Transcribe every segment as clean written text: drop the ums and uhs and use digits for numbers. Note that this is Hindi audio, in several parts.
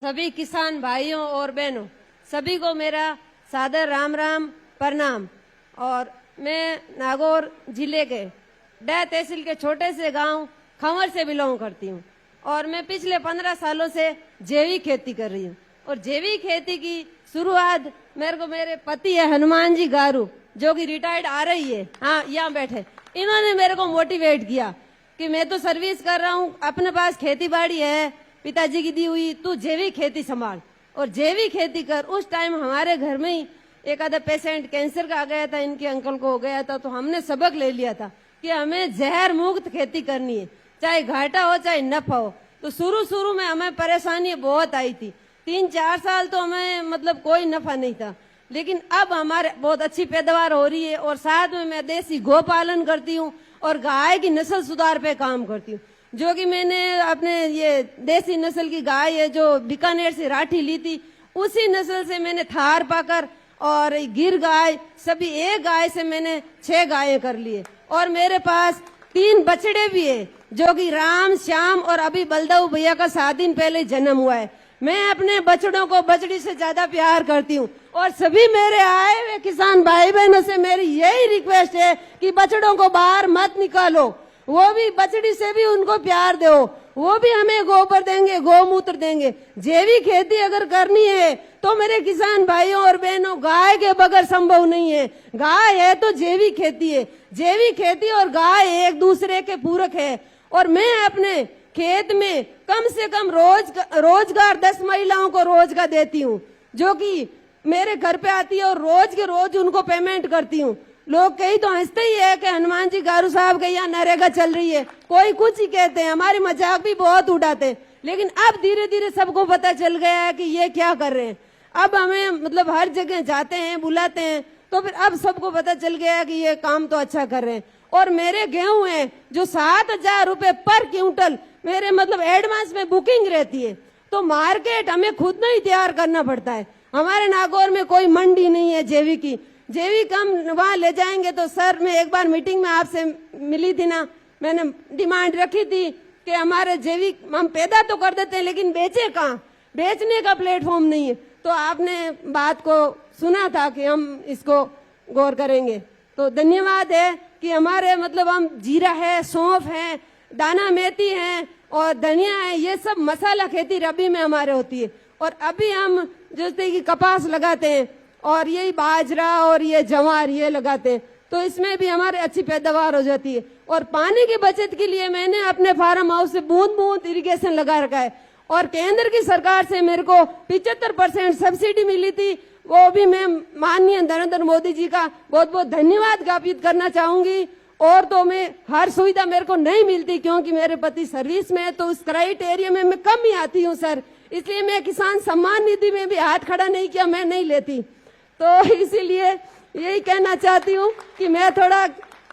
सभी किसान भाइयों और बहनों, सभी को मेरा सादर राम राम प्रणाम। और मैं नागौर जिले के डह तहसील के छोटे से गांव खंवर से बिलोंग करती हूं और मैं पिछले 15 सालों से जैविक खेती कर रही हूं। और जैविक खेती की शुरुआत मेरे पति है हनुमान जी गारू, जो कि रिटायर्ड आ रही है, हाँ यहाँ बैठे, इन्होंने मेरे को मोटिवेट किया कि मैं तो सर्विस कर रहा हूँ, अपने पास खेती बाड़ी है पिताजी की दी हुई, तू जैविक खेती संभाल और जैविक खेती कर। उस टाइम हमारे घर में ही एक आधा पेशेंट कैंसर का आ गया था, इनके अंकल को हो गया था, तो हमने सबक ले लिया था कि हमें जहर मुक्त खेती करनी है, चाहे घाटा हो चाहे नफा हो। तो शुरू में हमें परेशानी बहुत आई थी, 3-4 साल तो हमें मतलब कोई नफा नहीं था, लेकिन अब हमारे बहुत अच्छी पैदावार हो रही है। और साथ में मैं देसी गौ पालन करती हूँ और गाय की नस्ल सुधार पे काम करती हूँ, जो कि मैंने अपने ये देसी नस्ल की गाय है जो बीकानेर से राठी ली थी, उसी नस्ल से मैंने थार पाकर और गिर गाय सभी एक गाय से मैंने 6 गायें कर लिए। और मेरे पास 3 बछड़े भी है, जो कि राम श्याम और अभी बलदाऊ भैया का 7 दिन पहले जन्म हुआ है। मैं अपने बछड़ों को बछड़ी से ज्यादा प्यार करती हूँ और सभी मेरे आए हुए किसान भाई बहनों से मेरी यही रिक्वेस्ट है कि बछड़ों को बाहर मत निकालो, वो भी बछड़ी से भी उनको प्यार दो, वो भी हमें गोबर देंगे, गौमूत्र देंगे। जैविक खेती अगर करनी है तो मेरे किसान भाइयों और बहनों, गाय के बगैर संभव नहीं है। गाय है तो जैविक खेती है, जैविक खेती और गाय एक दूसरे के पूरक है। और मैं अपने खेत में कम से कम रोजगार 10 महिलाओं को रोजगार देती हूँ, जो कि मेरे घर पे आती है और रोज के रोज उनको पेमेंट करती हूँ। लोग कई तो हंसते ही है कि हनुमान जी गारू साहब के यहाँ नरेगा चल रही है, कोई कुछ ही कहते हैं, हमारी मजाक भी बहुत उड़ाते हैं, लेकिन अब धीरे धीरे सबको पता चल गया है कि ये क्या कर रहे हैं। अब हमें मतलब हर जगह जाते हैं, बुलाते हैं, तो फिर अब सबको पता चल गया है कि ये काम तो अच्छा कर रहे हैं। और मेरे गेहूं है जो 7,000 रुपए पर क्विंटल मेरे मतलब एडवांस में बुकिंग रहती है, तो मार्केट हमें खुद नहीं तैयार करना पड़ता है। हमारे नागौर में कोई मंडी नहीं है जैविक की, जैविक हम वहां ले जाएंगे तो सर, मैं एक बार मीटिंग में आपसे मिली थी ना, मैंने डिमांड रखी थी कि हमारे जैविक हम पैदा तो कर देते हैं लेकिन बेचे कहाँ, बेचने का प्लेटफॉर्म नहीं है। तो आपने बात को सुना था कि हम इसको गौर करेंगे, तो धन्यवाद है कि हमारे मतलब हम जीरा है, सौंफ है, दाना मेथी है और धनिया है, ये सब मसाला खेती रबी में हमारे होती है। और अभी हम जैसे कि कपास लगाते हैं और यही बाजरा और ये जवार ये लगाते हैं, तो इसमें भी हमारे अच्छी पैदावार हो जाती है। और पानी की बचत के लिए मैंने अपने फार्म हाउस से बूंद बूंद इरिगेशन लगा रखा है और केंद्र की सरकार से मेरे को 75% सब्सिडी मिली थी, वो भी मैं माननीय नरेंद्र मोदी जी का बहुत बहुत धन्यवाद ज्ञापित करना चाहूंगी। और तो मैं हर सुविधा मेरे को नहीं मिलती क्योंकि मेरे पति सर्विस में है, तो उस क्राइटेरिया में मैं कम ही आती हूँ सर, इसलिए मैं किसान सम्मान निधि में भी हाथ खड़ा नहीं किया, मैं नहीं लेती। तो इसीलिए यही कहना चाहती हूँ कि मैं थोड़ा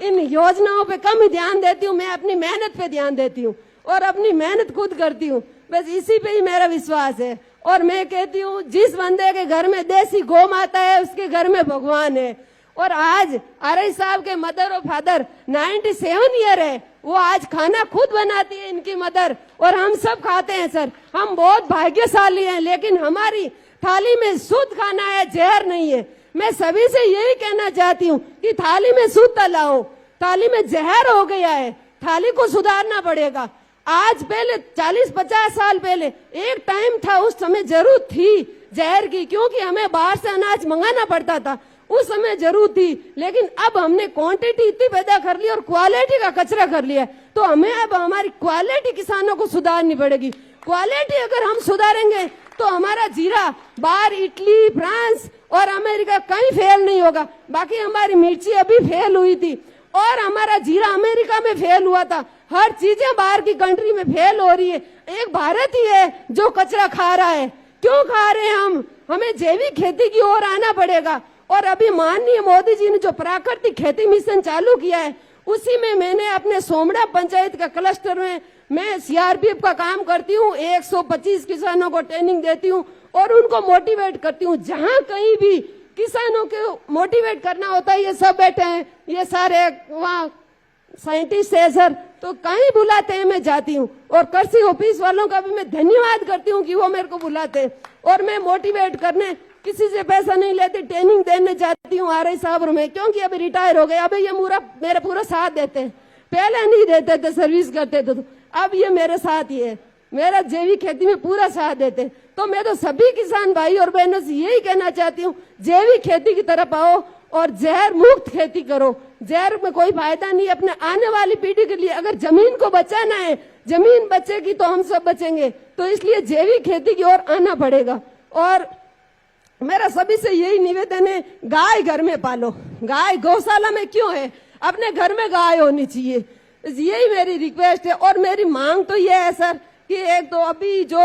इन योजनाओं पे कम ही ध्यान देती हूँ, मैं अपनी मेहनत पे ध्यान देती हूँ और अपनी मेहनत खुद करती हूँ, बस इसी पे ही मेरा विश्वास है। और मैं कहती हूँ जिस बंदे के घर में देसी गौ माता है उसके घर में भगवान है। और आज आरई साहब के मदर और फादर 97 ईयर है, वो आज खाना खुद बनाती है इनकी मदर और हम सब खाते हैं सर, हम बहुत भाग्यशाली हैं, लेकिन हमारी थाली में शुद्ध खाना है, जहर नहीं है। मैं सभी से यही कहना चाहती हूँ कि थाली में शुद्ध लाओ, थाली में जहर हो गया है, थाली को सुधारना पड़ेगा। आज पहले 40-50 साल पहले एक टाइम था, उस समय जरूरत थी जहर की, क्योंकि हमें बाहर से अनाज मंगाना पड़ता था, उस समय जरूरत थी, लेकिन अब हमने क्वांटिटी इतनी पैदा कर ली और क्वालिटी का कचरा कर लिया, तो हमें अब हमारी क्वालिटी किसानों को सुधारनी पड़ेगी। क्वालिटी अगर हम सुधारेंगे तो हमारा जीरा बाहर इटली, फ्रांस और अमेरिका कहीं फेल नहीं होगा। बाकी हमारी मिर्ची अभी फेल हुई थी और हमारा जीरा अमेरिका में फेल हुआ था, हर चीजें बाहर की कंट्री में फेल हो रही है, एक भारत ही है जो कचरा खा रहा है। क्यों खा रहे हैं हम? हमें जैविक खेती की ओर आना पड़ेगा। और अभी माननीय मोदी जी ने जो प्राकृतिक खेती मिशन चालू किया है, उसी में मैंने अपने सोमड़ा पंचायत का क्लस्टर में मैं सीआरपीएफ का काम करती हूँ, 125 किसानों को ट्रेनिंग देती हूँ और उनको मोटिवेट करती हूँ। जहाँ कहीं भी किसानों को मोटिवेट करना होता है, ये सब बैठे हैं, ये सारे वहाँ साइंटिस्ट है सर, तो कहीं बुलाते हैं मैं जाती हूँ। और कृषि ऑफिस वालों का भी मैं धन्यवाद करती हूँ कि वो मेरे को बुलाते हैं। और मैं मोटिवेट करने किसी से पैसा नहीं लेती, ट्रेनिंग देने जाती हूँ RI साहब में, क्योंकि अभी रिटायर हो गए। अभी ये मेरा पूरा साथ देते हैं, पहले नहीं देते थे, सर्विस करते थे, तो अब ये मेरे साथ ही है, मेरा जैविक खेती में पूरा साथ देते हैं। तो मैं तो सभी किसान भाई और बहनों से यही कहना चाहती हूँ, जैविक खेती की तरफ आओ और जहर मुक्त खेती करो। जहर में कोई फायदा नहीं। अपने आने वाली पीढ़ी के लिए अगर जमीन को बचाना है, जमीन बचेगी तो हम सब बचेंगे। तो इसलिए जैविक खेती की ओर आना पड़ेगा। और मेरा सभी से यही निवेदन है, गाय घर में पालो। गाय गौशाला में क्यों है, अपने घर में गाय होनी चाहिए। यही मेरी रिक्वेस्ट है। और मेरी मांग तो ये है सर कि एक तो अभी जो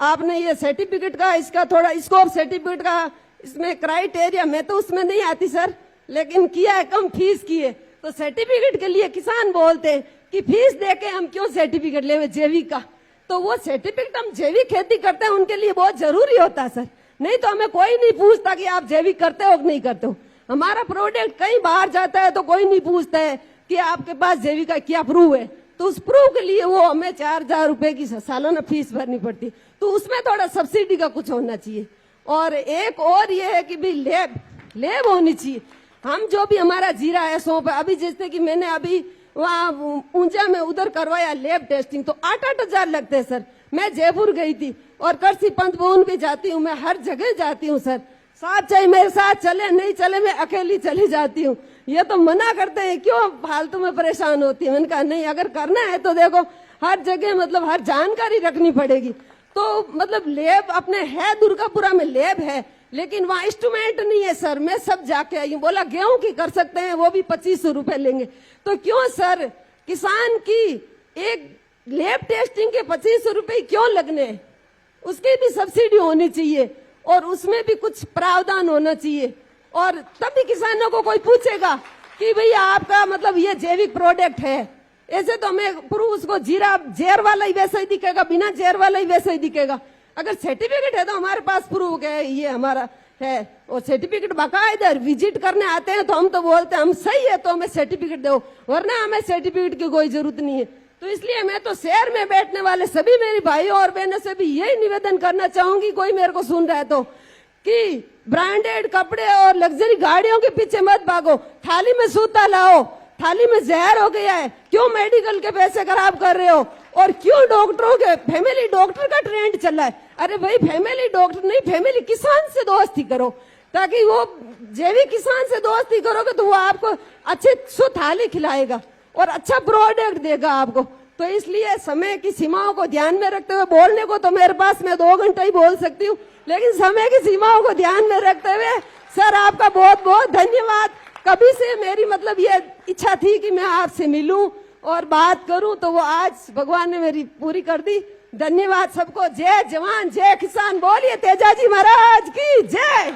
आपने ये सर्टिफिकेट का, इसका थोड़ा स्कोप सर्टिफिकेट का इसमें क्राइटेरिया, मैं तो उसमें नहीं आती सर, लेकिन किया है कम फीस की है। तो सर्टिफिकेट के लिए किसान बोलते हैं कि फीस देके हम क्यों सर्टिफिकेट ले जैविक का। तो वो सर्टिफिकेट हम जैविक खेती करते हैं उनके लिए बहुत जरूरी होता है सर। नहीं तो हमें कोई नहीं पूछता कि आप जैविक करते हो कि नहीं करते हो। हमारा प्रोडक्ट कहीं बाहर जाता है तो कोई नहीं पूछता है कि आपके पास जैविक का क्या प्रूफ है। तो उस प्रूफ के लिए वो हमें 4,000 रुपए की सालाना फीस भरनी पड़ती। तो उसमें थोड़ा सब्सिडी का कुछ होना चाहिए। और एक और ये है कि भी लैब होनी चाहिए। हम जो भी हमारा जीरा है सौंप है, अभी जैसे कि मैंने अभी वहाँ ऊंचा में उधर करवाया लैब टेस्टिंग, तो 8-8 हजार लगते हैं सर। मैं जयपुर गई थी और कृषि पंत भवन भी जाती हूँ, मैं हर जगह जाती हूँ सर। साथ चाहे मेरे साथ चले, नहीं चले मैं अकेली चली जाती हूँ। ये तो मना करते हैं, क्यों फालतू में परेशान होती है। मैंने कहा नहीं, अगर करना है तो देखो हर जगह मतलब हर जानकारी रखनी पड़ेगी। तो मतलब लैब अपने है, दुर्गापुरा में लैब है, लेकिन वहाँ इंस्ट्रूमेंट नहीं है सर। मैं सब जाके आई हूँ, बोला गेहूं की कर सकते हैं, वो भी 2500 रुपए लेंगे। तो क्यों सर किसान की एक लैब टेस्टिंग के 2500 रुपए क्यों लगने, उसकी भी सब्सिडी होनी चाहिए और उसमें भी कुछ प्रावधान होना चाहिए। और तभी किसानों को कोई पूछेगा कि भैया आपका मतलब ये जैविक प्रोडक्ट है। ऐसे तो हमें प्रूफ उसको जीरा जहर वाला ही वैसा ही दिखेगा, बिना जहर वाला ही वैसा ही दिखेगा। अगर सर्टिफिकेट है तो हमारे पास प्रूफ है ये हमारा है, और सर्टिफिकेट बाकायदा विजिट करने आते हैं तो हम तो बोलते हैं हम सही है तो हमें सर्टिफिकेट दो, वरना हमें सर्टिफिकेट की कोई जरूरत नहीं है। तो इसलिए मैं तो शहर में बैठने वाले सभी मेरी भाइयों और बहनों से भी यही निवेदन करना चाहूंगी, कोई मेरे को सुन रहा है तो, कि ब्रांडेड कपड़े और लग्जरी गाड़ियों के पीछे मत भागो। थाली में सूता लाओ, थाली में जहर हो गया है, क्यों मेडिकल के पैसे खराब कर रहे हो। और क्यों डॉक्टरों के फैमिली डॉक्टर का ट्रेंड चला है। अरे भाई फैमिली डॉक्टर नहीं, फैमिली किसान से दोस्ती करो, ताकि वो जैविक किसान से दोस्ती करोगे तो वो आपको अच्छी थाली खिलाएगा और अच्छा प्रोडक्ट देगा आपको। तो इसलिए समय की सीमाओं को ध्यान में रखते हुए, बोलने को तो मेरे पास मैं 2 घंटा ही बोल सकती हूँ, लेकिन समय की सीमाओं को ध्यान में रखते हुए सर आपका बहुत बहुत धन्यवाद। कभी से मेरी मतलब ये इच्छा थी कि मैं आपसे मिलूं और बात करूं, तो वो आज भगवान ने मेरी पूरी कर दी। धन्यवाद सबको। जय जवान जय किसान, बोलिए तेजाजी महाराज की जय।